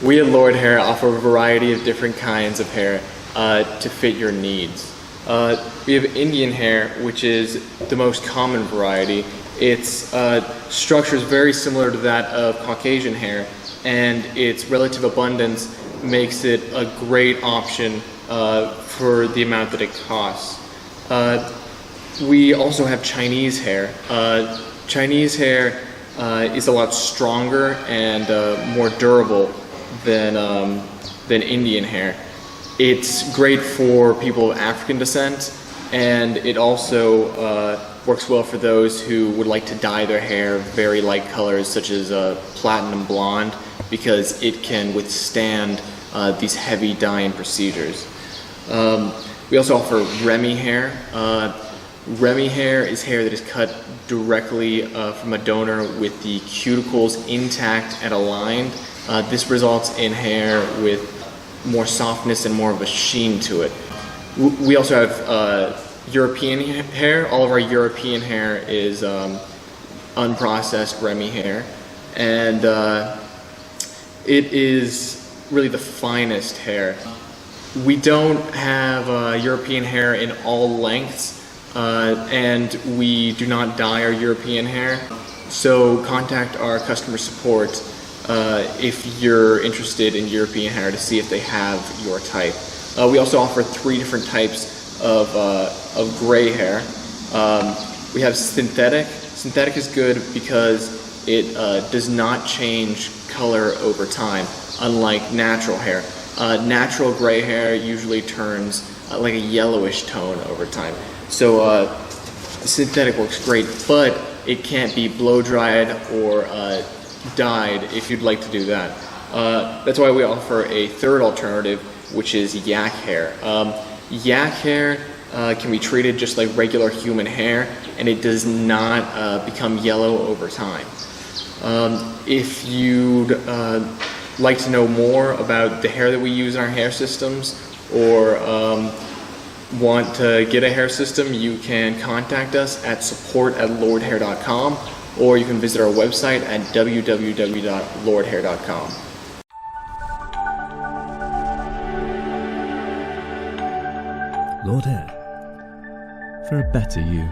We at Lordhair offer a variety of different kinds of hair to fit your needs. We have Indian hair, which is the most common variety. Its structure is very similar to that of Caucasian hair, and its relative abundance makes it a great option for the amount that it costs. We also have Chinese hair. Chinese hair is a lot stronger and more durable than Indian hair. It's great for people of African descent, and it also works well for those who would like to dye their hair very light colors such as platinum blonde, because it can withstand these heavy dyeing procedures. We also offer Remy hair. Remy hair is hair that is cut directly from a donor with the cuticles intact and aligned. This results in hair with more softness and more of a sheen to it. We also have European hair. All of our European hair is unprocessed Remy hair, and it is really the finest hair. We don't have European hair in all lengths, and we do not dye our European hair, so contact our customer support if you're interested in European hair to see if they have your type. We also offer 3 different types of gray hair. We have synthetic. Synthetic is good because it does not change color over time, unlike natural hair. Natural gray hair usually turns like a yellowish tone over time. So synthetic works great, but it can't be blow dried or dyed if you'd like to do that. That's why we offer a third alternative, which is yak hair. Yak hair can be treated just like regular human hair, and it does not become yellow over time. If you'd like to know more about the hair that we use in our hair systems, or want to get a hair system, you can contact us at support@lordhair.com, or you can visit our website at www.lordhair.com. Lordhair, for a better you.